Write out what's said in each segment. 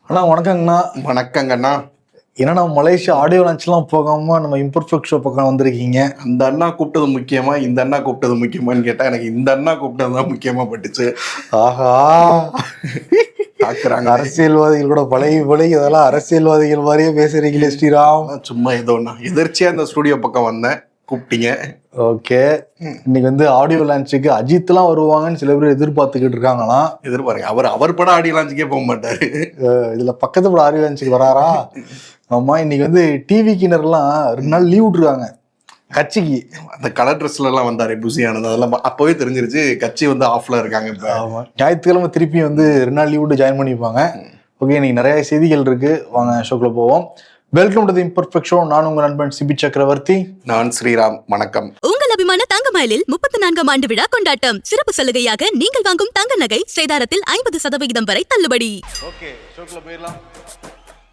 அண்ணா வணக்கங்கண்ணா. வணக்கங்கண்ணா. என்னன்னா Malaysia audio லான்ச்லாம் போகாம நம்ம இம்பர்ஃபெக்ட் ஷோ பக்கம் வந்திருக்கீங்க. அந்த அண்ணா கூப்பிட்டது முக்கியமா இந்த அண்ணா கூப்பிட்டது முக்கியமான்னு கேட்டா எனக்கு இந்த அண்ணா கூப்பிட்டது தான் முக்கியமா பட்டுச்சு. ஆஹா, தாக்குறாங்க அரசியல்வாதிகள் கூட பழகி இதெல்லாம் அரசியல்வாதிகள் மாதிரியே பேசுறீங்களே ஸ்ரீராம். சும்மா ஏதோ ஒண்ணா எதிர்ச்சியா இந்த ஸ்டுடியோ பக்கம் வந்தேன், கூப்பிட்டீங்க. ஓகே, இன்னைக்கு வந்து ஆடியோ லான்ச்சுக்கு அஜித்லாம் வருவாங்கன்னு சில பேர் எதிர்பார்த்துக்கிட்டு இருக்காங்களாம். எதிர்பாருங்க, அவர் படம் ஆடியோ லான்ச்சுக்கே போக மாட்டாரு. இதுல பக்கத்து படம் ஆடியோ லான்ச்சுக்கு வராரா? ஆமா, இன்னைக்கு வந்து டிவி கிணறுலாம் 2 நாள் லீவ் விட்டுருக்காங்க கட்சிக்கு. அந்த கலர் ட்ரெஸ்ல எல்லாம் வந்தாரு புசியானது, அதெல்லாம் அப்பவே தெரிஞ்சிருச்சு கட்சி வந்து ஆஃப்ல இருக்காங்க. இப்ப ஆமா, ஞாயிற்றுக்கிழமை திருப்பி வந்து 2 நாள் லீவ் விட்டு ஜாயின் பண்ணிப்பாங்க. ஓகே, இன்னைக்கு நிறைய செய்திகள் இருக்கு, வாங்க ஷோக்குள்ள போவோம். Welcome to the imperfect show. நான் உங்க நண்பன் சிபி சக்கரவர்த்தி. நான் ஸ்ரீராம். வணக்கம். உங்கள் அபிமான தங்கமயிலில் 34ஆம் ஆண்டு விழா கொண்டாட்டம். சிறப்பு சலுகையாக நீங்கள் வாங்கும் தங்க நகை சேதாரத்தில் 50% வரை தள்ளுபடி. ஓகே, ஷோக்குள்ள போயிடலாம்.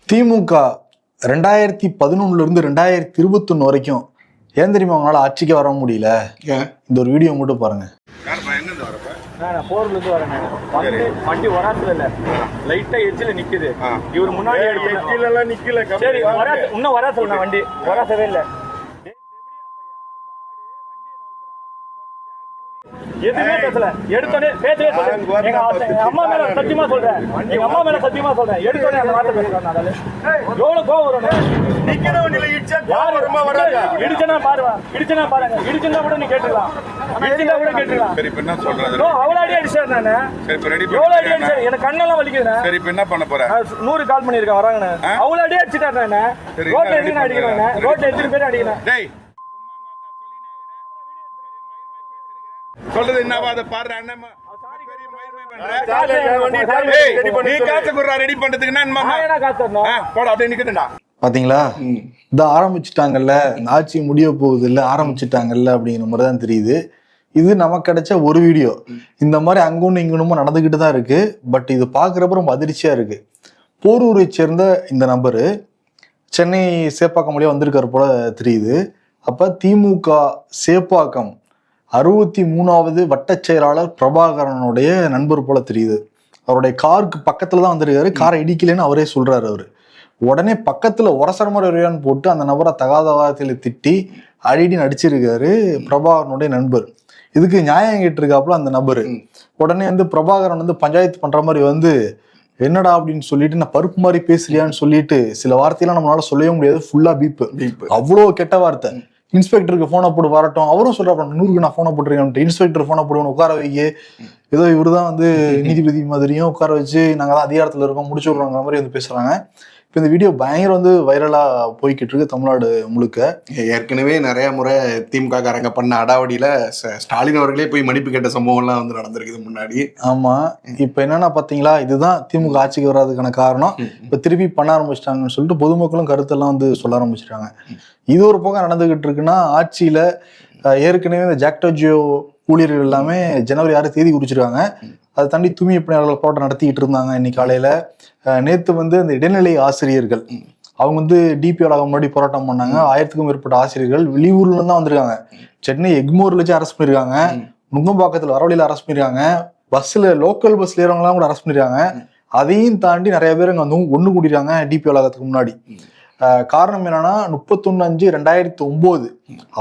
திமுக 2011 இருந்து 2021 வரைக்கும் ஏன் தெரியுமா அவங்களால ஆட்சிக்கு வர முடியல? இந்த ஒரு வீடியோ மட்டும் பாருங்க. போர்ல இருந்து வரேன். வண்டி வராத்துல இல்ல, லைட்டா எட்ஜ்ல நிக்குது. இவர் முன்னாடி எல்லாம் நிக்கல. சரி, இன்னும் வராத்துல வண்டி வராசவே இல்ல. எதுவுமே பேசல. எடுத்தோடனே பேசவே சொல்றேன். எங்க அம்மா மேல சத்தியமா சொல்றேன். எங்க அம்மா மேல சத்தியமா சொல்றேன். எடுத்தோடனே அந்த வார்த்தை பேசுறேன். எவ்வளவு கோவம் வரும். நிக்கிற வண்டியில இடிச்சா யார் வருமா வராங்க? இடிச்சனா பாருங்க, இடிச்சனா பாருங்க. இடிச்சனா கூட நீ கேட்டுக்கலாம், இடிச்சனா கூட கேட்டுக்கலாம். சரி, இப்ப என்ன சொல்றது? அவ்வளவு அடி அடிச்சாரு நானு. சரி, இப்ப ரெடி எவ்வளவு அடி அடிச்சாரு, எனக்கு கண்ணெல்லாம் வலிக்குதுண்ணே. சரி, இப்ப என்ன பண்ண போற? 100 கால் பண்ணிருக்கேன், வராங்கண்ணே. அவ்வளவு அடி அடிச்சுட்டாரு நானு. ரோட்ல எதுக்கு அடிக்கிறேன்? ரோட்ல எத்தனை பேர் அடிக்கிறேன்? டேய், சொல்றது என்னவா? அதை பாரு அண்ணம்மா. நீ காசு குடுறா ரெடி பண்றதுக்கு. போட அப்படியே நிக்கட்டும்டா. பாத்தீங்களா, இந்த ஆரம்பிச்சுட்டாங்கல்ல, இந்த ஆட்சி முடிய போகுது இல்ல, ஆரம்பிச்சுட்டாங்கல்ல அப்படிங்கிற மாதிரி தான் தெரியுது. இது நமக்கு கிடைச்ச ஒரு வீடியோ. இந்த மாதிரி அங்கொன்னு இங்கொன்னுமோ நடந்துகிட்டு தான் இருக்கு. பட் இது பாக்குறப்ப ரொம்ப அதிர்ச்சியா இருக்கு. போரூரை சேர்ந்த இந்த நபரு சென்னை சேப்பாக்கம் வழியா வந்திருக்காரு போல தெரியுது. அப்ப திமுக சேப்பாக்கம் 63வது வட்ட செயலாளர் பிரபாகரனுடைய நண்பர் போல தெரியுது. அவருடைய காருக்கு பக்கத்துல தான் வந்திருக்காரு. காரை இடிக்கலன்னு அவரே சொல்றாரு. அவரு உடனே பக்கத்துல ஒரசரமுறையான்னு போட்டு அந்த நபரை தகாத வார்த்தையில திட்டி அடிடி நடிச்சிருக்காரு பிரபாகரனுடைய நண்பர். இதுக்கு நியாயம் கேட்டிருக்காப்புல அந்த நபரு. உடனே வந்து பிரபாகரன் வந்து பஞ்சாயத்து பண்ற மாதிரி வந்து என்னடா அப்படின்னு சொல்லிட்டு, நான் பருப்பு மாதிரி பேசுறியான்னு சொல்லிட்டு சில வார்த்தையெல்லாம் நம்மளால சொல்லவே முடியாது. ஃபுல்லா பீப்பு, அவ்வளோ கெட்ட வார்த்தை. இன்ஸ்பெக்டருக்கு போனை போட்டு வரட்டும், அவரும் சொல்றாரு 100க்கு நான் போனை போட்டுருக்கேன். இன்ஸ்பெக்டர் போனை போடுவேன், உட்கார வைக்க, ஏதோ இவரு தான் வந்து நீதிபதி மாதிரியும் உட்கார வச்சு நாங்க தான் அதிகாரத்துல இருக்கோம், முடிச்சு விடுறாங்கிற மாதிரி வந்து பேசுறாங்க. இப்போ இந்த வீடியோ பயங்கர வந்து வைரலா போய்கிட்டு இருக்கு தமிழ்நாடு முழுக்க. ஏற்கனவே நிறைய முறை திமுக காரங்க பண்ண அடாவடியில ஸ்டாலின் அவர்களே போய் மன்னிப்பு கேட்ட சம்பவம்லாம் வந்து நடந்திருக்குது முன்னாடி. ஆமா, இப்ப என்னன்னா பாத்தீங்களா, இதுதான் திமுக ஆட்சிக்கு வர்றதுக்கான காரணம். இப்ப திருப்பி பண்ண ஆரம்பிச்சிட்டாங்கன்னு சொல்லிட்டு பொதுமக்களும் கருத்தெல்லாம் வந்து சொல்ல ஆரம்பிச்சிட்டாங்க. இது ஒரு பக்கம் நடந்துகிட்டு இருக்குன்னா, ஆட்சியில ஏற்கனவே இந்த ஜாக்டோஜியோ ஊழியர்கள் எல்லாமே ஜனவரி 6 தேதி குறிச்சிருக்காங்க. அதை தாண்டி தூய்மை பணியாளர்கள் போராட்டம் நடத்திக்கிட்டு இருந்தாங்க. இன்னைக்கு காலையில நேத்து வந்து இந்த இடைநிலை ஆசிரியர்கள் அவங்க வந்து டிபிஓ முன்னாடி போராட்டம் பண்ணாங்க. 1000க்கும் மேற்பட்ட ஆசிரியர்கள் வெளியூர்ல இருந்து தான் வந்திருக்காங்க. சென்னை எக்மோர்ல வச்சு அரெஸ்ட் பண்ணிருக்காங்க, நுங்கம்பாக்கத்துல வரவழியில அரெஸ்ட் பண்ணிருக்காங்க, பஸ்ல லோக்கல் பஸ்ல ஏறவங்கலாம் கூட அரெஸ்ட் பண்ணிருக்காங்க. அதையும் தாண்டி நிறைய பேர் அங்க வந்து ஒண்ணு கூட்டிருக்காங்க டிபிஓ ஆகத்துக்கு முன்னாடி. காரணம் என்னன்னா 31/5/2009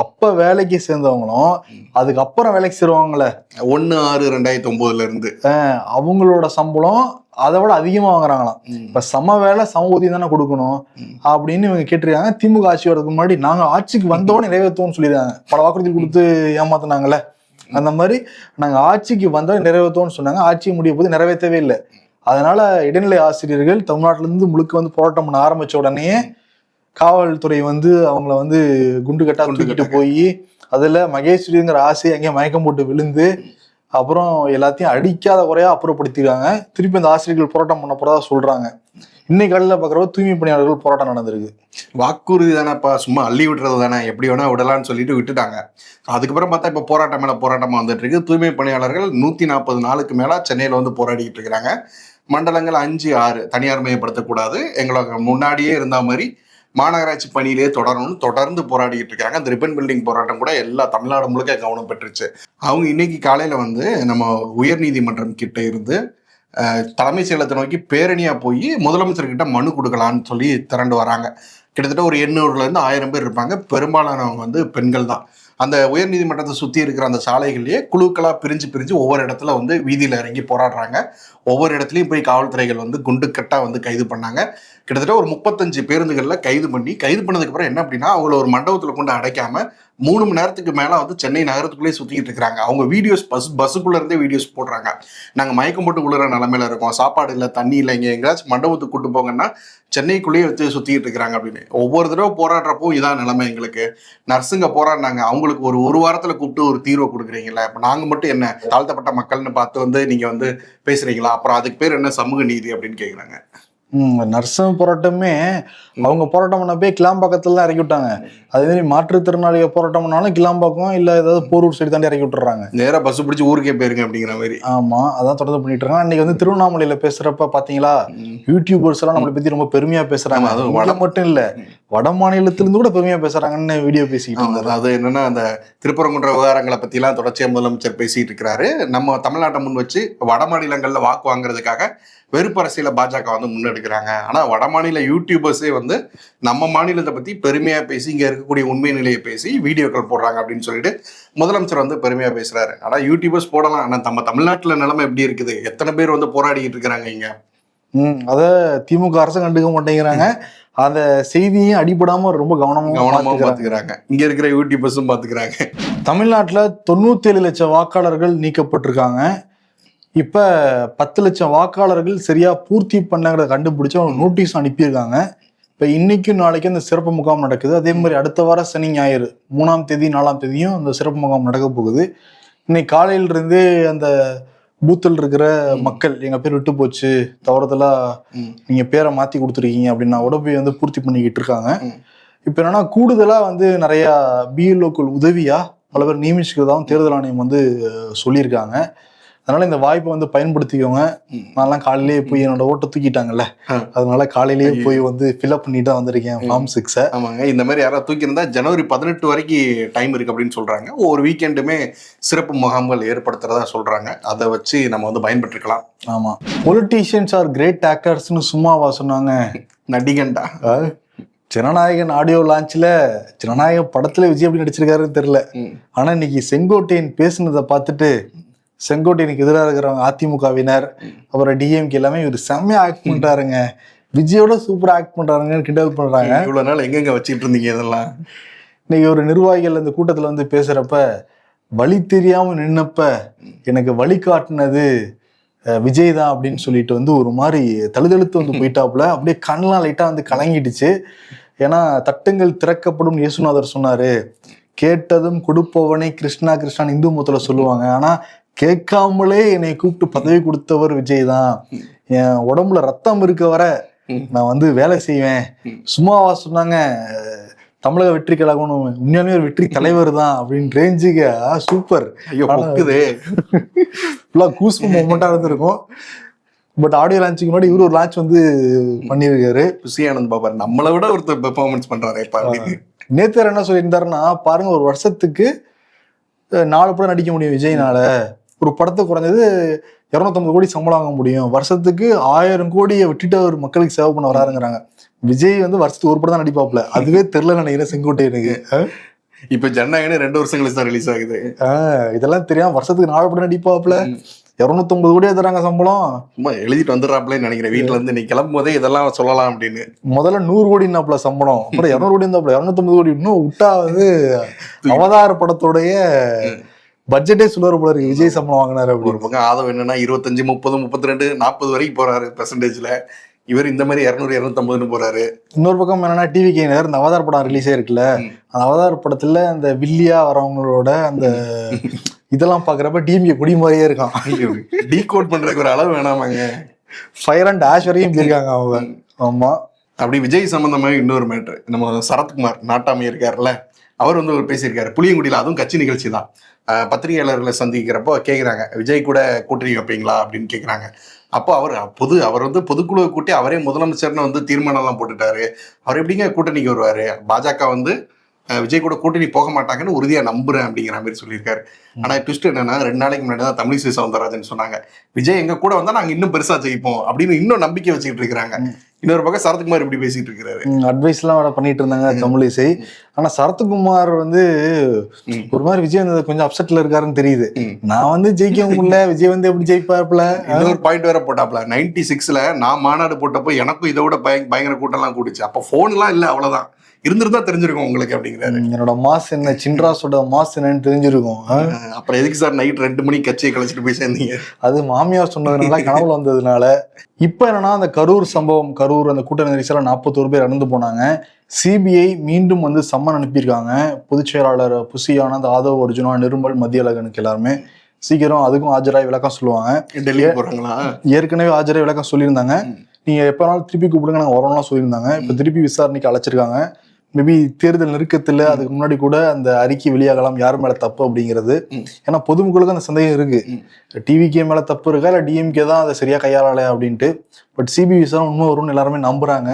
அப்ப வேலைக்கு சேர்ந்தவங்களும் அதுக்கப்புறம் வேலைக்கு சேருவாங்கல்ல 1/6/2009 இருந்து அவங்களோட சம்பளம் அதை விட அதிகமா வாங்குறாங்களாம். இப்ப சம வேலை சம ஊதியம் தானே கொடுக்கணும் அப்படின்னு இவங்க கேட்டிருக்காங்க. திமுக ஆட்சி வரதுக்கு முன்னாடி நாங்க ஆட்சிக்கு வந்தோட நிறைவேற்றுவோம்னு சொல்லிடுறாங்க. பல வாக்குறுதி கொடுத்து ஏமாத்தினாங்கல்ல, அந்த மாதிரி நாங்க ஆட்சிக்கு வந்தோட நிறைவேற்றுவோம்னு சொன்னாங்க. ஆட்சி முடிய போது நிறைவேற்றவே இல்லை. அதனால இடைநிலை ஆசிரியர்கள் தமிழ்நாட்டில இருந்து முழுக்க வந்து போராட்டம் பண்ண ஆரம்பிச்ச உடனே காவல்துறை வந்து அவங்கள வந்து குண்டு கட்டா தூக்கிட்டு போய் அதுல மகேஸ்வரிங்கிற ஆசை அங்கேயே மயக்கம் போட்டு விழுந்து அப்புறம் எல்லாத்தையும் அடிக்காத குறையா அப்புறப்படுத்திருக்காங்க. திருப்பி அந்த ஆசிரியர்கள் போராட்டம் பண்ண போறதா சொல்றாங்க. இன்னைக்கு காலையில பாக்குறப்ப தூய்மை பணியாளர்கள் போராட்டம் நடந்திருக்கு. வாக்குறுதி தானேப்பா, சும்மா அள்ளி விட்டுறது தானே, எப்படி வேணா விடலான்னு சொல்லிட்டு விட்டுட்டாங்க. அதுக்கப்புறம் பார்த்தா இப்ப போராட்டம் மேல போராட்டமா வந்துட்டு இருக்கு. தூய்மை பணியாளர்கள் 140 நாளுக்கு மேல சென்னையில வந்து போராடிக்கிட்டு இருக்கிறாங்க. மண்டலங்கள் 5, 6 தனியார் மயப்படுத்தக்கூடாது, எங்களுக்கு முன்னாடியே இருந்த மாதிரி மாநகராட்சி பணியிலே தொடர்ந்து போராடிக்கிட்டு இருக்காங்க. அந்த ரிப்பன் பில்டிங் போராட்டம் கூட எல்லா தமிழ்நாடு முழுக்க கவனம் பெற்றுச்சு. அவங்க இன்னைக்கு காலையில வந்து நம்ம உயர் நீதிமன்றம் கிட்ட இருந்து தலைமைச் செயலகத்தை நோக்கி பேரணியா போய் முதலமைச்சர்கிட்ட மனு கொடுக்கலான்னு சொல்லி திரண்டு வராங்க. கிட்டத்தட்ட ஒரு 800லேருந்து 1000 பேர் இருப்பாங்க. பெரும்பாலானவங்க வந்து பெண்கள் தான். அந்த உயர்நீதிமன்றத்தை சுற்றி இருக்கிற அந்த சாலைகள்லேயே குழுக்களாக பிரிஞ்சு ஒவ்வொரு இடத்துல வந்து வீதியில் இறங்கி போராடுறாங்க. ஒவ்வொரு இடத்துலையும் போய் காவல்துறைகள் வந்து குண்டுக்கட்டாக வந்து கைது பண்ணாங்க. கிட்டத்தட்ட ஒரு 35 பேருந்துகளில் கைது பண்ணதுக்கு அப்புறம் என்ன அப்படின்னா, அவங்கள ஒரு மண்டபத்தில் கொண்டு அடைக்காம 3 மணி நேரத்துக்கு மேலே வந்து சென்னை நகரத்துக்குள்ளேயே சுற்றிக்கிட்டு இருக்கிறாங்க. அவங்க வீடியோஸ் பஸ்ஸுக்குள்ளே இருந்தே வீடியோஸ் போடுறாங்க. நாங்கள் மயக்கம் போட்டு விழுற நிலமையில இருக்கோம், சாப்பாடு இல்லை, தண்ணி இல்லை, இங்கே எங்கேயாச்சும் மண்டபத்துக்கு கூட்டு போங்கன்னா சென்னைக்குள்ளேயே வச்சு சுற்றிக்கிட்டு இருக்கிறாங்க அப்படின்னு. ஒவ்வொரு தடவை போராடுறப்போ இதான் நிலைமை எங்களுக்கு. நர்ஸுங்க போராடினாங்க, அவங்களுக்கு ஒரு வாரத்தில் கூப்பிட்டு ஒரு தீர்வை கொடுக்குறீங்களா? இப்போ நாங்கள் மட்டும் என்ன தாழ்த்தப்பட்ட மக்கள்னு பார்த்து வந்து நீங்கள் வந்து பேசுகிறீங்களா? அப்புறம் அதுக்கு பேர் என்ன சமூக நீதி அப்படின்னு கேட்குறாங்க. நர்ஸும் போராட்டமே அவங்க போராட்டம் பண்ண கிளாம்பாக்கத்துல தான் இறக்கி விட்டாங்க. அதே மாதிரி மாற்றுத்திறனாளிக போராட்டம் பண்ணாலும் கிளாம்பாக்கம் இல்ல ஏதாவது போரூர் சைடு தாண்டி இறக்கி விட்டுறாங்க. நேரா பஸ் பிடிச்சி ஊருக்கே போயிருங்க அப்படிங்கிற மாதிரி. ஆமா, அதான் தொடர்ந்து பண்ணிட்டு இருக்காங்க. அன்னைக்கு வந்து திருவண்ணாமலையில பேசுறப்ப பாத்தீங்களா, யூடியூபர்ஸ் எல்லாம் நம்மளை பத்தி ரொம்ப பெருமையா பேசுறாங்க. அது வட மட்டும் இல்ல, வட மாநிலத்திலிருந்து கூட பெருமையா பேசுறாங்கன்னு வீடியோ பேசிக்கிட்டு. அதாவது என்னன்னா, அந்த திருப்பரங்குன்ற விவகாரங்களை பத்தி எல்லாம் தொடர்ச்சியா முதலமைச்சர் பேசிட்டு இருக்கிறாரு. நம்ம தமிழ்நாட்டை முன் வச்சு வட மாநிலங்கள்ல வாக்கு வாங்குறதுக்காக வெறுப்பு அரசியல பாஜக வந்து முன்னெடுக்கிறாங்க. ஆனா வட மாநில யூடியூபர்ஸே வந்து நம்ம மாநிலத்தை பத்தி பெருமையா பேசி இங்க இருக்கக்கூடிய உண்மை நிலையை பேசி வீடியோக்கள் போடுறாங்க அப்படின்னு சொல்லிட்டு முதலமைச்சர் வந்து பெருமையா பேசுறாரு. ஆனா யூடியூபர்ஸ் போடலாம், ஆனா நம்ம தமிழ்நாட்டுல நிலைமை எப்படி இருக்குது, எத்தனை பேர் வந்து போராடிக்கிட்டு இருக்கிறாங்க இங்க. அத திமுக அரசு கண்டுக்க மாட்டேங்கிறாங்க. அந்த செய்தியும் அடிபடாம ரொம்ப கவனமா பாத்துக்கிறாங்க. இங்க இருக்கிற யூடியூபர்ஸும் பாத்துக்கிறாங்க. தமிழ்நாட்டுல 97 லட்சம் வாக்காளர்கள் நீக்கப்பட்டிருக்காங்க. இப்ப 10 லட்சம் வாக்காளர்கள் சரியா பூர்த்தி பண்ணங்கிறத கண்டுபிடிச்சு அவங்க நோட்டீஸ் அனுப்பியிருக்காங்க. இப்ப இன்னைக்கும் நாளைக்கும் அந்த சிறப்பு முகாம் நடக்குது. அதே மாதிரி அடுத்த வாரம் சனி ஞாயிறு 3ஆம் தேதி 4ஆம் தேதியும் அந்த சிறப்பு முகாம் நடக்க போகுது. இன்னைக்கு காலையில இருந்தே அந்த பூத்தில் இருக்கிற மக்கள் எங்க பேர் விட்டு போச்சு, தவறுதலா நீங்க பேரை மாத்தி கொடுத்துருக்கீங்க அப்படின்னா கூட போய் வந்து பூர்த்தி பண்ணிக்கிட்டு இருக்காங்க. இப்ப என்னன்னா, கூடுதலா வந்து நிறைய பிஎல்ஓக்கள் உதவியா பல பேர் நியமிச்சுக்கிறதாவும் தேர்தல் ஆணையம் வந்து சொல்லியிருக்காங்க. அதனால இந்த வாய்ப்பை வந்து பயன்படுத்திக்கோங்க. நான்லாம் காலையிலேயே போய் என்னோட ஓட்டை தூக்கிட்டாங்கல்ல, அதனால காலையிலேயே போய் வந்து ஃபில்அப் பண்ணிட்டு தான் வந்திருக்கேன் ஃபார்ம் 6. ஆமாங்க, இந்த மாதிரி யாராவது தூக்கியிருந்தா ஜனவரி 18 வரைக்கும் டைம் இருக்கு அப்படின்னு சொல்றாங்க. ஒரு வீக்கெண்டுமே சிறப்பு முகாம்கள் ஏற்படுத்துறதா சொல்றாங்க. அதை வச்சு நம்ம வந்து பயன்பெற்றுக்கலாம். ஆமா, பொலிட்டீஷியன்ஸ் ஆர் கிரேட் ஆக்டர்ஸ்னு சும்மாவா சொன்னாங்க? நடிகண்டா. ஜனநாயகன் ஆடியோ லான்ச்ல ஜனநாயக படத்துல விஜய் எப்படி நடிச்சிருக்காருன்னு தெரியல. ஆனா இன்னைக்கு செங்கோட்டையன் பேசுனதை பார்த்துட்டு செங்கோட்டையனுக்கு எதிராக இருக்கிறவங்க அதிமுகவினர் அப்புறம் டிஎம்கே எல்லாமே இவர் செம்மையா ஆக்ட் பண்றாருங்க, விஜயோட சூப்பரா ஆக்ட் பண்றாருங்கன்னு கிண்டல் பண்றாங்க. இவ்வளவு நாள் எங்கெங்க வச்சுட்டு இருந்தீங்க இதெல்லாம்? இன்னைக்கு ஒரு நிர்வாகிகள் இந்த கூட்டத்துல வந்து பேசுறப்ப, வழி தெரியாம நின்னப்ப எனக்கு வழி காட்டினது விஜய் தான் அப்படின்னு சொல்லிட்டு வந்து ஒரு மாதிரி தழுதழுத்து வந்து போயிட்டாப்புல. அப்படியே கண்ணெல்லாம் லைட்டா வந்து கலங்கிடுச்சு. ஏன்னா தட்டுங்கள் திறக்கப்படும் இயேசுநாதர் சொன்னாரு, கேட்டதும் கொடுப்பவனே கிருஷ்ணா கிருஷ்ணான்னு இந்து மதத்துல சொல்லுவாங்க. ஆனா கேட்காமலே என்னை கூப்பிட்டு பதவி கொடுத்தவர் விஜய் தான். என் உடம்புல ரத்தம் இருக்க வர நான் வந்து வேலை செய்வேன். சும்மாவா சொன்னாங்க தமிழக வெற்றி கழகம் உண்மையாலுமே ஒரு வெற்றி தலைவர் தான் அப்படின்னு ரேஞ்சுக்கு. சூப்பர். ஐயோ பொக்குதே. கூஸ்பு மொமெண்டா இருந்திருக்கும். பட் ஆடியோ லான்ச்சுக்கு முன்னாடி இவரு ஒரு லான்ச் வந்து பண்ணியிருக்காரு. புசி ஆனந்த் பாபா நம்மளை விட ஒருத்தர் பெர்ஃபார்மன்ஸ் பண்றாரு. நேத்தர் என்ன சொல்லியிருந்தாருன்னா, பாருங்க, ஒரு வருஷத்துக்கு 4 படம் நடிக்க முடியும் விஜய்னால. ஒரு படத்தை குறைஞ்சது 250 கோடி சம்பளம் வாங்க முடியும். வருஷத்துக்கு 1000 கோடியை விட்டுட்டு அவர் மக்களுக்கு சேவை பண்ண வராருங்கிறாங்க. விஜய் வந்து வருஷத்துக்கு ஒரு படம் தான் நடிப்பாப்ல. அதுவே தெரியல நினைக்கிறேன் செங்கோட்டையனுக்கு. இப்ப ஜனநாயகனே 2 வருஷம் கழிச்சு தான் ரிலீஸ் ஆகுது. இதெல்லாம் தெரியாம வருஷத்துக்கு 4 படம் நடிப்பாப்ல. 250 கோடியா தராங்க சம்பளம். சும்மா எழுதிட்டு வந்துடுறாப்லன்னு நினைக்கிறேன். வீட்டுல இருந்து நீ கிளம்பும் போதே இதெல்லாம் சொல்லலாம் அப்படின்னு. முதல்ல 100 கோடினாப்ல சம்பளம், அப்புறம் 200 கோடி இருந்தாப்ல. 250 கோடி இன்னும் விட்டா வந்து அவதார படத்தோடைய பட்ஜெட்டே சொல்லுவாரு போல இருக்கு. விஜய் சம்பளம் வாங்கினாரு. ஒரு பக்கம் ஆதம் என்னன்னா 25, 30, 32, 40 வரைக்கும் போறாரு பெர்சன்டேஜ்ல. இவர் இந்த மாதிரி 200, 250 போறாரு. இன்னொரு பக்கம் என்னன்னா, டிவிகே இந்த அவதார் படம் ரிலீஸ் ஆயிருக்குல்ல, அந்த அவதார் படத்துல அந்த வில்லியா வரவங்களோட அந்த இதெல்லாம் பாக்குறப்ப டிஎம்கே குடி மாதிரியே இருக்கான். டீகோட் பண்றதுக்கு ஒரு அளவு வேணாமாங்க. ஃபயர் அண்ட் ஆஷ் வரையும் போயிருக்காங்க அவங்க. ஆமா, அப்படி விஜய் சம்பந்தமாக இன்னொரு மேட்ரு, நம்ம சரத்குமார் நாட்டாமை இருக்காருல்ல, அவர் வந்து ஒரு பேசியிருக்காரு புளியங்குடியில். அதுவும் கட்சி நிகழ்ச்சி தான். பத்திரிகையாளர்களை சந்திக்கிறப்போ கேட்குறாங்க, விஜய் கூட கூட்டணி வைப்பீங்களா அப்படின்னு கேட்குறாங்க. அப்போ அவர் வந்து பொதுக்குழுவை கூட்டி அவரே முதலமைச்சர்னு வந்து தீர்மானம்லாம் போட்டுட்டாரு. அவர் எப்படிங்க கூட்டணிக்கு வருவாரு? பாஜக வந்து விஜய் கூட கூட்டணி போக மாட்டாங்கன்னு உறுதியா நம்புறேன் அப்படிங்கிற மாதிரி சொல்லியிருக்காரு. ஆனா ட்விஸ்ட் என்னன்னா 2 நாளைக்கு முன்னாடி தான் தமிழிசை சவுந்தரராஜன் சொன்னாங்க, விஜய் எங்க கூட வந்தா நாங்க இன்னும் பெருசா ஜெயிப்போம் அப்படின்னு இன்னும் நம்பிக்கை வச்சுக்கிட்டு இருக்காங்க. இன்னொரு பக்கம் சரத்குமார் இப்படி பேசிட்டு இருக்காரு. அட்வைஸ் எல்லாம் பண்ணிட்டு இருந்தாங்க தமிழிசை. ஆனா சரத்குமார் வந்து ஒரு மாதிரி விஜய் வந்து கொஞ்சம் அப்செட்ல இருக்காருன்னு தெரியுது. நான் வந்து ஜெயிக்க முடியல, விஜய் வந்து எப்படி ஜெயிப்பாப்ல. இன்னொரு பாயிண்ட் வேற போட்டாப்ல, 96ல நான் மாநாடு போட்டப்போ எனக்கும் இதை விட பயங்கர கூட்டம் எல்லாம் கூடுச்சு, அப்ப போன் எல்லாம் இல்ல, அவ்வளவுதான், இருந்திருந்தா தெரிஞ்சிருக்கும் உங்களுக்கு அப்படிங்கிறாரு. என்னோட மாஸ் என்ன, சின்ராஸோட மாஸ் என்னன்னு தெரிஞ்சிருக்கும். அப்புறம் எதுக்கு சார் நைட் 2 மணிக்கு கட்சியை கழிச்சிட்டு போய் சேர்ந்தீங்க? அது மாமியார் சொன்னதுனால, கனவுல வந்ததுனால. இப்ப என்னன்னா அந்த கரூர் சம்பவம், கரூர் அந்த கூட்ட நெரிசல 41 பேர் இறந்து போனாங்க. சிபிஐ மீண்டும் வந்து சம்மன் அனுப்பியிருக்காங்க. பொதுச் செயலாளர் புசி ஆனந்த், ஆதவ் அர்ஜுனா, நிருமல், மத்தியழகனுக்கு எல்லாருமே சீக்கிரம் அதுக்கும் ஆஜராய் விளக்கம் சொல்லுவாங்க. டெல்லி போறாங்களா? ஏற்கனவே ஆஜராய் விளக்கம் சொல்லியிருந்தாங்க. நீங்க எப்பனாலும் திருப்பி கூப்பிடுங்க, நாங்க வரோம்லாம் சொல்லியிருந்தாங்க. இப்ப திருப்பி விசாரணைக்கு அழைச்சிருக்காங்க. மேபி தேர்தல் நெருக்கத்துல அதுக்கு முன்னாடி கூட அந்த அறிக்கை வெளியாகலாம், யார் மேல தப்பு அப்படிங்கிறது. ஏன்னா பொதுமக்களுக்கு அந்த சந்தேகம் இருக்கு, டிவிகே மேல தப்பு இருக்கா இல்ல டிஎம்கே தான் அதை சரியா கையாளல அப்படின்ட்டு. பட் சிபிஐ விசாரணை உண்மை வரும்னு எல்லாருமே நம்புறாங்க.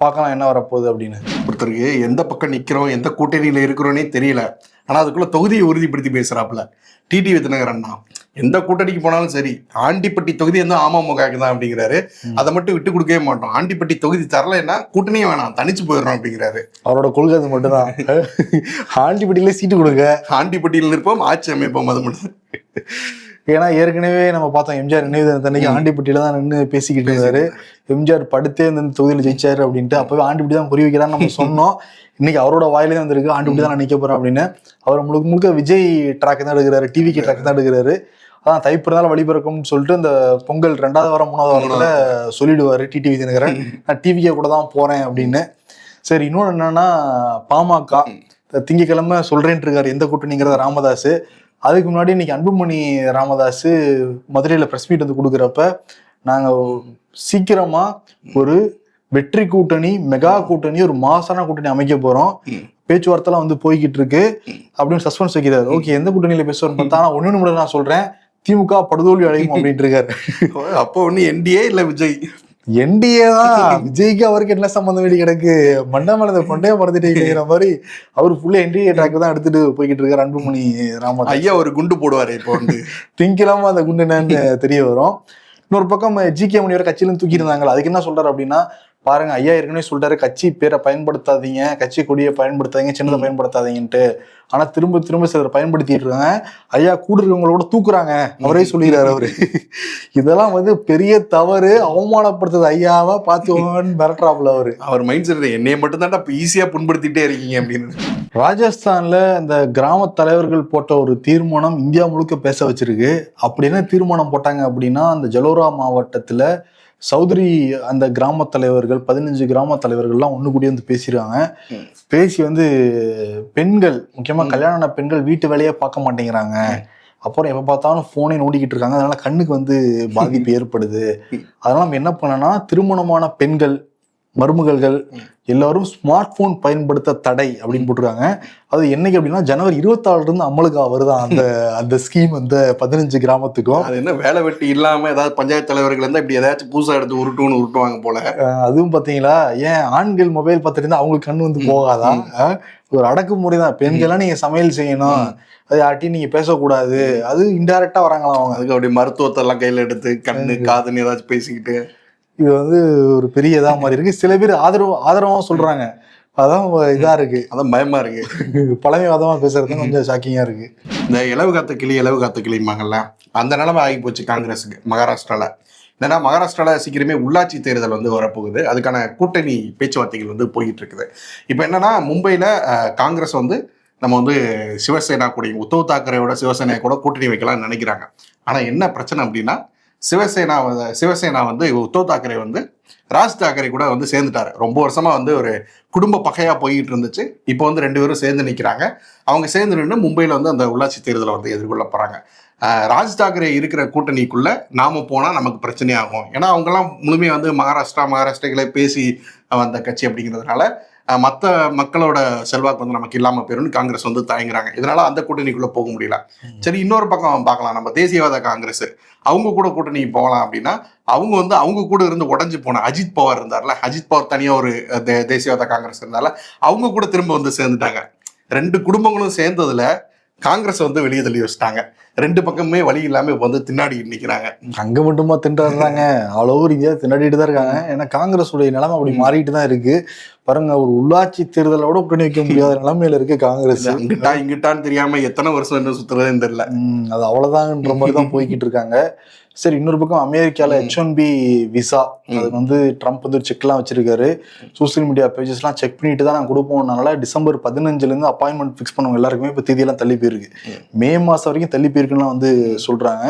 பார்க்கலாம் என்ன வரப்போகுது அப்படின்னு. ஒருத்தருக்கு எந்த பக்கம் நிக்கிறோம், எந்த கூட்டணியில இருக்கிறோன்னே தெரியல. ஆனா அதுக்குள்ள தொகுதியை உறுதிப்படுத்தி பேசுறாப்புல டிடி வித்நகர் அண்ணா. எந்த கூட்டணிக்கு போனாலும் சரி, ஆண்டிப்பட்டி தொகுதி வந்து அமமுகவுக்கு தான் அப்படிங்கிறாரு. அதை மட்டும் விட்டு கொடுக்கவே மாட்டோம். ஆண்டிப்பட்டி தொகுதி தரலைன்னா கூட்டணியே வேணாம், தனிச்சு போயிடுறோம் அப்படிங்கிறாரு. அவரோட கொள்கை அது மட்டும்தான். ஆண்டிப்பட்டியில சீட்டு கொடுங்க, ஆண்டிப்பட்டியில் நிற்போம், ஆட்சி அமைப்போம், அது மட்டும். ஏன்னா ஏற்கனவே நம்ம பார்த்தோம், எம்ஜிஆர் நினைவு தினத்தன்னைக்கு ஆண்டிப்பட்டியில தான் நின்று பேசிக்கிட்டு இருந்தாரு. எம்ஜிஆர் படுத்தே இந்த தொகுதியில ஜெயிச்சாரு அப்படின்ட்டு. அப்பவே ஆண்டிப்பட்டி தான் புரிய வைக்கிறான்னு நம்ம சொன்னோம். இன்னைக்கு அவரோட வாயிலே வந்திருக்கு, ஆண்டிப்பட்டி தான் நான் நிக்க போறேன் அப்படின்னு. அவர் முழுக்க முழுக்க விஜய் ட்ராக் தான் எடுக்கிறாரு, டிவிக்கு ட்ராக் தான் எடுக்கிறாரு. அதான் தைப்பிறந்தாலும் வழிபிறக்கும்னு சொல்லிட்டு இந்த பொங்கல் 2வது வாரம் 3வது வாரத்துல சொல்லிடுவாரு டிடி வித்நகரன், நான் டிவிக்கே கூட தான் போறேன் அப்படின்னு. சரி, இன்னொன்று என்னன்னா, பாமக திங்கக்கிழமை சொல்றேன்ட்டு இருக்காரு எந்த கூட்டணிங்கிறத ராமதாஸ். அதுக்கு முன்னாடி இன்னைக்கு அன்புமணி ராமதாஸ் மதுரையில பிரஸ் மீட் வந்து கொடுக்குறப்ப, நாங்க சீக்கிரமா ஒரு வெற்றி கூட்டணி, மெகா கூட்டணி, ஒரு மாசான கூட்டணி அமைக்க போறோம், பேச்சுவார்த்தைலாம் வந்து போய்கிட்டு இருக்கு அப்படின்னு சஸ்பென்ஸ் வைக்கிறாரு. ஓகே, எந்த கூட்டணியில பேசுவார்னு பார்த்தா, ஆனா ஒண்ணு மட்டும் நான் சொல்றேன், திமுக படுதோல்வி அடையும் அப்படின்ட்டு இருக்காரு. அப்போ ஒண்ணு என்டிஏ இல்ல விஜய், என்டிஏ தான். விஜய்க்கு அவருக்கு என்ன சம்பந்தம் வேண்டி கிடக்கு, மண்டமலத்தை கொண்டே மறந்துட்டேங்கிற மாதிரி அவர் ஃபுல்லா என்டிஏ ட்ராக் தான் எடுத்துட்டு போய்கிட்டு இருக்காரு அன்புமணி ராமதாஸ். ஐயா ஒரு குண்டு போடுவாரு இப்போ வந்து. திங்கிழமை அந்த குண்டு என்னன்னு தெரிய வரும். இன்னொரு பக்கம் ஜிகே மணி வரை கட்சியிலும் தூக்கி இருந்தாங்களா, அதுக்கு என்ன சொல்றாரு அப்படின்னா, பாருங்க ஐயா ஏற்கனவே சொல்றாரு, கட்சி பேரை பயன்படுத்தாதீங்க, கட்சி கொடியை பயன்படுத்தாதீங்க, சின்னதை பயன்படுத்தாதீங்கன்ட்டு. ஆனா திரும்ப திரும்ப சிலர் பயன்படுத்திட்டு இருக்காங்க. ஐயா கூட இருக்கவங்களோட தூக்குறாங்க, அவரே சொல்லிடுறாரு அவரு. இதெல்லாம் வந்து பெரிய தவறு, அவமானப்படுத்துறது ஐயாவா பார்த்துவோன்னு மிரட்டுறாப்புல அவரு. அவர் மைண்ட் செட் என்னைய மட்டும் தான் ஈஸியா புண்படுத்திட்டே இருக்கீங்க அப்படின்னு. ராஜஸ்தான்ல இந்த கிராம தலைவர்கள் போட்ட ஒரு தீர்மானம் இந்தியா முழுக்க பேச வச்சிருக்கு. அப்படி என்ன தீர்மானம் போட்டாங்க அப்படின்னா, அந்த ஜலோரா மாவட்டத்துல சௌத்ரி அந்த கிராம தலைவர்கள் 15 கிராம தலைவர்கள்லாம் ஒண்ணு கூடி வந்து பேசிடுறாங்க. பேசி வந்து பெண்கள், முக்கியமா கல்யாண பெண்கள் வீட்டு வேலையே பார்க்க மாட்டேங்கிறாங்க, அப்புறம் எப்ப பார்த்தாலும் போனே நோண்டிக்கிட்டு இருக்காங்க, அதனால கண்ணுக்கு வந்து பாதிப்பு ஏற்படுது. அதனால நம்ம என்ன பண்ணனா, திருமணமான பெண்கள், மருமகள்கள் எல்லாரும் ஸ்மார்ட் போன் பயன்படுத்த தடை அப்படின்னு போட்டிருக்காங்க. அது என்னைக்கு அப்படின்னா, ஜனவரி 26 இருந்து அமலுக்கு வருதான் அந்த அந்த ஸ்கீம் வந்து 15 கிராமத்துக்கும். அது என்ன வேலை வெட்டி இல்லாம ஏதாவது பஞ்சாயத்து தலைவர்கள் இருந்தா இப்படி ஏதாச்சும் புதுசா எடுத்து உருட்டுவாங்க போல. அதுவும் பாத்தீங்களா, ஏன் ஆண்கள் மொபைல் பார்த்துட்டு இருந்தா அவங்களுக்கு கண்ணு வந்து போகாதா? ஒரு அடக்குமுறை தான். பெண்கள்லாம் நீங்க சமையல் செய்யணும், அது யார்ட்டையும் நீங்க பேசக்கூடாது, அது இன்டைரக்டா வராங்களாம் அவங்க. அதுக்கு அப்படி மருத்துவத்தை எல்லாம் கையில எடுத்து கண்ணு காதுன்னு ஏதாச்சும் பேசிக்கிட்டு, இது வந்து ஒரு பெரிய இதா மாதிரி இருக்கு. சில பேர் ஆதரவும் சொல்றாங்க. அதான் இதா இருக்கு, அதான் பயமா இருக்கு. பழமைவாதமா பேசுறது கொஞ்சம் ஷாக்கிங்கா இருக்கு. இந்த இலவு காத்த கிளிமாங்கல்ல, அந்த நிலைமை ஆகி போச்சு காங்கிரஸுக்கு மகாராஷ்டிரால. ஏன்னா மகாராஷ்டிரால சீக்கிரமே உள்ளாட்சி தேர்தல் வந்து வரப்போகுது, அதுக்கான கூட்டணி பேச்சுவார்த்தைகள் வந்து போயிட்டு இருக்குது. இப்போ என்னன்னா, மும்பையில காங்கிரஸ் வந்து நம்ம வந்து சிவசேனா கூட, உத்தவ் தாக்கரேயோட சிவசேனா கூட கூட்டணி வைக்கலாம்னு நினைக்கிறாங்க. ஆனா என்ன பிரச்சனை அப்படின்னா, சிவசேனா வந்து உத்தவ் தாக்கரே வந்து ராஜ் தாக்கரே கூட வந்து சேர்ந்துட்டாரு. ரொம்ப வருஷமா வந்து ஒரு குடும்ப பகையா போயிட்டு இருந்துச்சு. இப்போ வந்து 2 பேரும் சேர்ந்து நிற்கிறாங்க. அவங்க சேர்ந்து நின்று மும்பையில வந்து அந்த உள்ளாட்சி தேர்தலை வந்து எதிர்கொள்ள போறாங்க. ராஜ் தாக்கரே இருக்கிற கூட்டணிக்குள்ள நாம போனா நமக்கு பிரச்சனையாகும். ஏன்னா அவங்கெல்லாம் முழுமையா வந்து மகாராஷ்டிரகளை பேசி வந்த கட்சி அப்படிங்கிறதுனால மற்ற மக்களோட செல்வாக்கு வந்து நமக்கு இல்லாம போயிரும்னு காங்கிரஸ் வந்து தயங்குறாங்க. இதனால அந்த கூட்டணிக்குள்ள போக முடியல. சரி, இன்னொரு பக்கம் பார்க்கலாம், நம்ம தேசியவாத காங்கிரஸ் அவங்க கூட கூட்டணி போகலாம் அப்படின்னா, அவங்க வந்து அவங்க கூட இருந்து உடஞ்சு போன அஜித் பவார் இருந்தார்ல, அஜித் பவார் தனியா ஒரு தேசியவாத காங்கிரஸ் இருந்தால அவங்க கூட திரும்ப வந்து சேர்ந்துட்டாங்க. 2 குடும்பங்களும் சேர்ந்ததுல காங்கிரஸ் வந்து வெளியே தள்ளி வச்சுட்டாங்க. 2 பக்கமே வழி இல்லாம இப்ப வந்து திண்டாடிட்டு நிக்கிறாங்க. அங்க மட்டுமா திண்டாடுறாங்க, ஆல் ஓவர் இந்தியா திண்டாடிட்டு தான் இருக்காங்க. ஏன்னா காங்கிரஸுடைய நிலைமை அப்படி மாறிட்டு தான் இருக்கு. பாருங்க, ஒரு உள்ளாட்சி தேர்தலோட கூட்டணி வைக்க முடியாத நிலைமையில இருக்கு காங்கிரஸ். அங்கிட்டா இங்கிட்டான்னு தெரியாம எத்தனை வருஷம் என்ன சுத்துறதுன்னு தெரியல. அது அவ்வளவுதான்ன்ற மாதிரி தான் போய்கிட்டு இருக்காங்க. சரி, இன்னொரு பக்கம் அமெரிக்கால H1B விசா, அது வந்து ட்ரம்ப் வந்து செக்லாம் வச்சிருக்காரு. சோசியல் மீடியா பேஜஸ்லாம் செக் பண்ணிட்டு தான் நான் கொடுப்போம்னால டிசம்பர் 15 அப்பாயின்மெண்ட் ஃபிக்ஸ் பண்ணுவாங்க எல்லாருக்குமே இப்போ தேதியெல்லாம் தள்ளி போயிருக்கு. மே மாசம் வரைக்கும் தள்ளி போயிருக்குன்னு வந்து சொல்றாங்க.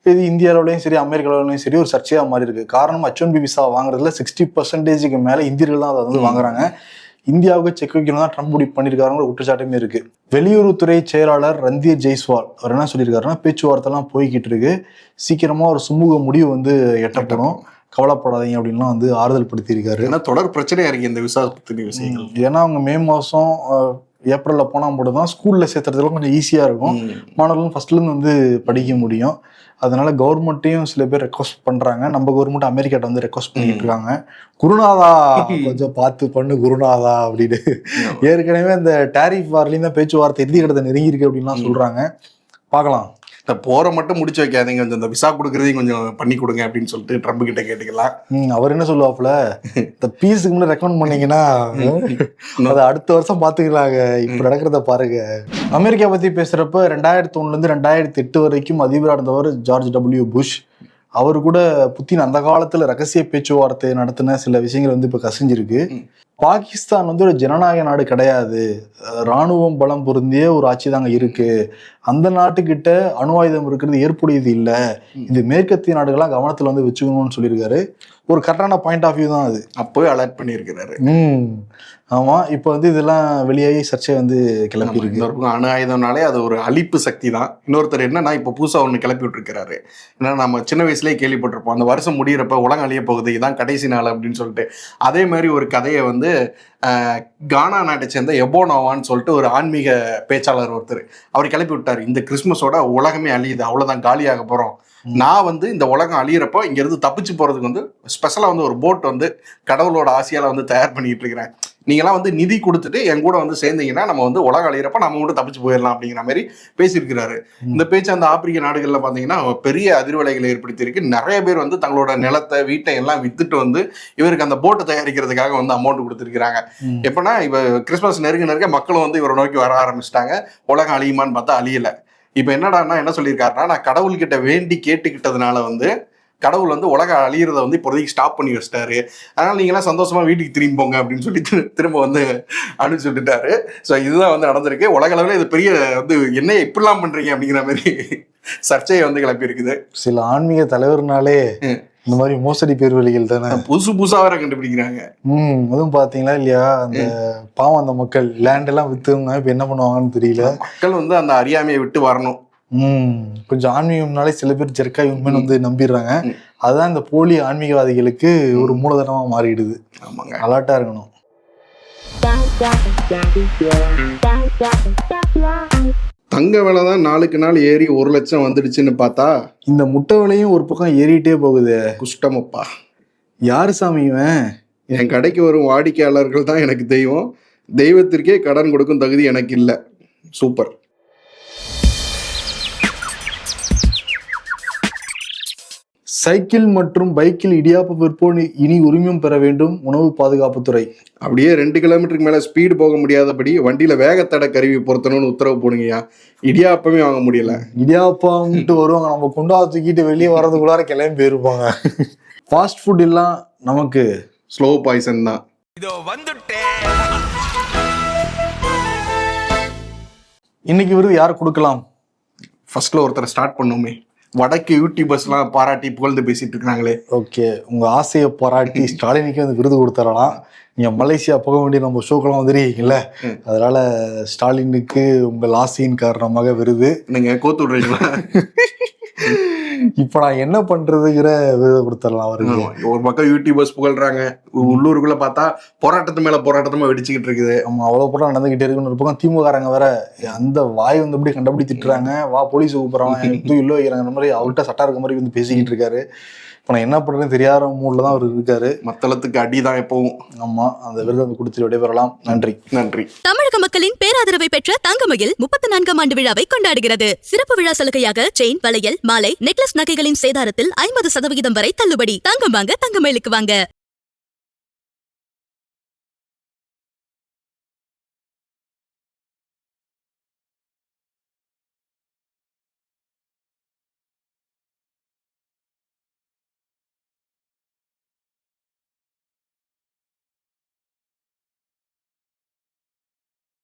இது இந்தியாவிலையும் சரி அமெரிக்காவிலையும் சரி ஒரு சர்ச்சையா மாறி இருக்கு. காரணம் H1B விசா வாங்குறதுல 60% மேல இந்தியர்கள் தான் அதை வந்து வாங்குறாங்க. இந்தியாவுக்கு செக் வைக்கணும் தான் ட்ரம்ப் முடிவு பண்ணியிருக்காருங்கிற குற்றச்சாட்டுமே இருக்கு. வெளியுறவுத்துறை செயலாளர் ரந்தீர் ஜெய்ஸ்வால் அவர் என்ன சொல்லியிருக்காருன்னா, பேச்சுவார்த்தை எல்லாம் போய்கிட்டு இருக்கு, சீக்கிரமா ஒரு சுமூக முடிவு வந்து எட்டப்படும், கவலைப்படாதீங்க அப்படின்லாம் வந்து ஆறுதல் படுத்தியிருக்காரு. ஏன்னா தொடர் பிரச்சனையா இருக்கு இந்த விசா பத்தின விஷயங்கள். ஏன்னா அவங்க மே மாசம் ஏப்ரல்ல போனா மட்டும் தான் ஸ்கூல்ல சேர்த்துறதுல கொஞ்சம் ஈஸியா இருக்கும், மாணவர்களும் ஃபர்ஸ்ட்ல இருந்து வந்து படிக்க முடியும். அதனால கவர்மெண்ட்டையும் சில பேர் ரெக்வஸ்ட் பண்றாங்க. நம்ம கவர்மெண்ட் அமெரிக்காட்ட வந்து ரெக்வஸ்ட் பண்ணிட்டு இருக்காங்க, குருநாதா கொஞ்சம் பார்த்து பண்ணு குருநாதா அப்படின்னு. ஏற்கனவே இந்த டாரிஃப் வார்லையும் தான் பேச்சுவார்த்தை இறுதி கட்டத்தை நெருங்கியிருக்கு அப்படின்லாம் சொல்றாங்க. பார்க்கலாம். இந்த போரை மட்டும் முடிச்சு வைக்காதீங்க, கொஞ்சம் இந்த விசா கொடுக்கறதையும் கொஞ்சம் பண்ணி கொடுங்க அப்படின்னு சொல்லிட்டு ட்ரம்ப் கிட்ட கேட்டுக்கலாம். அவர் என்ன சொல்லுவாப்புல, இந்த பீஸுக்கு முன்னாடி ரெக்கமெண்ட் பண்ணீங்கன்னா அதை அடுத்த வருஷம் பாத்துக்கலாங்க, இப்ப நடக்கிறத பாருங்க. அமெரிக்கா பத்தி பேசுறப்ப 2001 2008 வரைக்கும் அதிபராக இருந்தவர் ஜார்ஜ் W. புஷ். அவரு கூட புத்தின் அந்த காலத்துல ரகசிய பேச்சுவார்த்தை நடத்தின சில விஷயங்கள் வந்து இப்ப கசிஞ்சிருக்கு. பாகிஸ்தான் வந்து ஒரு ஜனநாயக நாடு கிடையாது, இராணுவம் பலம் பொருந்திய ஒரு ஆட்சி தாங்க இருக்கு, அந்த நாட்டுக்கிட்ட அணு ஆயுதம் இருக்கிறது ஏற்புடையது இல்லை, இது மேற்கத்திய நாடுகள்லாம் கவனத்துல வந்து வச்சுக்கணும்னு சொல்லியிருக்காரு. ஒரு கரெக்டான பாயிண்ட் ஆஃப் வியூ தான் அது. அப்பவே அலர்ட் பண்ணியிருக்கிறாரு. ஆமா, இப்ப வந்து இதெல்லாம் வெளியாகி சர்ச்சை வந்து கிளப்பி இருக்கு. அணு ஆயுதம்னாலே அது ஒரு அழிப்பு சக்தி தான். இன்னொருத்தர் என்னன்னா இப்ப புதுசா ஒண்ணு கிளப்பி விட்டுருக்காரு. ஏன்னா நம்ம சின்ன வயசுலயே கேள்விப்பட்டிருப்போம், அந்த வருஷம் முடியிறப்ப உலகம் அழிய போகுது, இதான் கடைசி நாள் அப்படின்னு சொல்லிட்டு. அதே மாதிரி ஒரு கதையை வந்து கானா நாட்டை சேர்ந்த எபோனோவான்னு சொல்லிட்டு ஒரு ஆன்மீக பேச்சாளர் ஒருத்தர் அவர் கிளப்பி விட்டாரு. இந்த கிறிஸ்துமஸோட உலகமே அழியுது, அவ்வளவுதான், காலியாக போறோம், நான் வந்து இந்த உலகம் அழியிறப்போ இங்க இருந்து தப்பிச்சு போறதுக்கு வந்து ஸ்பெஷலா வந்து ஒரு போட் வந்து கடவுளோட ஆசையால வந்து தயார் பண்ணிட்டு இருக்கிறேன், நீங்களாம் வந்து நிதி கொடுத்துட்டு என் கூட வந்து சேர்ந்தீங்கன்னா நம்ம வந்து உலகம் அழியிறப்ப நம்ம மட்டும் தப்பிச்சு போயிடலாம் அப்படிங்கிற மாதிரி பேசியிருக்கிறாரு. இந்த பேச்சு அந்த ஆப்பிரிக்க நாடுகள்ல பாத்தீங்கன்னா பெரிய அதிர்வலைகளை ஏற்படுத்தியிருக்கு. நிறைய பேர் வந்து தங்களோட நிலத்தை வீட்டை எல்லாம் வித்துட்டு வந்து இவருக்கு அந்த போட்டை தயாரிக்கிறதுக்காக வந்து அமௌண்ட் கொடுத்துருக்காங்க. எப்படின்னா இப்ப கிறிஸ்துமஸ் நெருங்க மக்களும் வந்து இவரை நோக்கி வர ஆரம்பிச்சிட்டாங்க. உலகம் அழியுமான்னு பார்த்தா அழியல. இப்ப என்னடான்னா என்ன சொல்லியிருக்காருன்னா, நான் கடவுள்கிட்ட வேண்டி கேட்டுக்கிட்டதுனால வந்து கடவுள் வந்து உலக அழியறத வந்து இப்போதைக்கு ஸ்டாப் பண்ணி வச்சிட்டாரு, அதனால நீங்களாம் சந்தோஷமா வீட்டுக்கு திரும்பி போங்க அப்படின்னு சொல்லி திரும்ப வந்து அனுப்பிச்சு விட்டுட்டாரு. ஸோ இதுதான் வந்து நடந்திருக்கு. உலக அளவில் இது பெரிய வந்து என்ன இப்படிலாம் பண்றீங்க அப்படிங்கிற மாதிரி சர்ச்சையை வந்து கிளப்பி இருக்குது. சில ஆன்மீக தலைவர்னாலே இந்த மாதிரி மோசடி பேர்வழிகள் தானே புதுசா வேற கண்டுபிடிக்கிறாங்க. அதுவும் பாத்தீங்களா இல்லையா, அந்த பாவம் அந்த மக்கள் லேண்ட் எல்லாம் வித்துவங்க இப்ப என்ன பண்ணுவாங்கன்னு தெரியல. மக்கள் வந்து அந்த அறியாமையை விட்டு வரணும். கொஞ்சம் ஆன்மீகம்னாலே சில பேர் ஜெர்க்காய் உண்மைன்னு வந்து நம்பிடுறாங்க. அதுதான் இந்த போலி ஆன்மீகவாதிகளுக்கு ஒரு மூலதனமா மாறிடுது. ஆமாங்க, அலர்ட்டா இருக்கணும். தங்க விலை தான் நாளுக்கு நாள் ஏறி 1 லட்சம் வந்துடுச்சுன்னு பார்த்தா இந்த முட்டை விலையும் ஒரு பக்கம் ஏறிட்டே போகுது. குஷ்டமப்பா, யாரு சாமி இவன்? என் கடைக்கு வரும் வாடிக்கையாளர்கள் தான் எனக்கு தெய்வம், தெய்வத்திற்கே கடன் கொடுக்கும் தகுதி எனக்கு இல்லை. சூப்பர். சைக்கிள் மற்றும் பைக்கில் இடியாப்பு விற்போர் இனி உரிமம் பெற வேண்டும், உணவு பாதுகாப்புத்துறை. அப்படியே 2 கிலோமீட்டருக்கு மேல ஸ்பீடு போக முடியாதபடி வண்டியில வேகத்தடை கருவி பொருத்தணும்னு உத்தரவு போடுங்கய்யா. இடியாப்பமே வாங்க முடியல. இடியாப்பான்ட்டு வருவாங்க, நம்ம குண்டா தூக்கிட்டு வெளியே வர்றதுக்குள்ளார கிளம்பி போயிருப்பாங்க. ஃபாஸ்ட் ஃபுட் எல்லாம் நமக்கு ஸ்லோ பாய்சன் தான். இன்னைக்கு விருது யார் கொடுக்கலாம்? ஃபர்ஸ்ட்ல ஒருத்தர் ஸ்டார்ட் பண்ணோமே, வடக்கு யூடியூபர்ஸ்லாம் பாராட்டி புகழ்ந்து பேசிட்டு இருக்காங்களே. ஓகே, உங்க ஆசையை பாராட்டி ஸ்டாலினுக்கு வந்து விருது கொடுத்துடலாம். நீங்க மலேசியா போக வேண்டிய நம்ம ஷோக்கெல்லாம் வந்துருக்கீங்கல்ல, அதனால ஸ்டாலினுக்கு உங்கள் ஆசையின் காரணமாக விருது. நீங்க கோத்து விடுறீங்களா? இப்ப நான் என்ன பண்றதுங்கிற விருதை கொடுத்துடலாம் அவருக்கு. ஒரு பக்கம் யூடியூபர்ஸ் புகழ்றாங்க, உள்ளூருக்குள்ள பார்த்தா போராட்டத்து மேல போராட்டமா வெடிச்சுக்கிட்டு இருக்குது. ஆமா, அவ்வளவு போட்டா நடந்துகிட்டே இருக்குன்னு. ஒரு பக்கம் திமுககாரங்க வேற அந்த வாய் வந்து எப்படி கண்டபடி திட்டுறாங்க, வா போலீஸ் கூப்பிடுறாங்க, தூ இல்ல வைக்கிறாங்க மாதிரி அவர்கிட்ட சட்டா இருக்க மாதிரி வந்து பேசிக்கிட்டு இருக்காரு. இப்போ என்ன பண்றதுன்னு தெரியாத மூட்ல தான் அவர் இருக்காரு. மத்தளத்துக்கு அடிதான் எப்பவும். ஆமா, அந்த விருது வந்து கொடுத்துட்டு விடைபெறலாம். நன்றி. நன்றி. தமிழக மக்களின் பேராதரவை பெற்ற தங்கமயில் 34ஆம் ஆண்டு விழாவை கொண்டாடுகிறது. சிறப்பு விழா சலுகையாக செயின், வளையல், மாலை, நெக்லஸ் நகைகளின் சேதாரத்தில் 50% வரை தள்ளுபடி. தங்கம் வாங்க தங்கமயிலுக்கு வாங்க.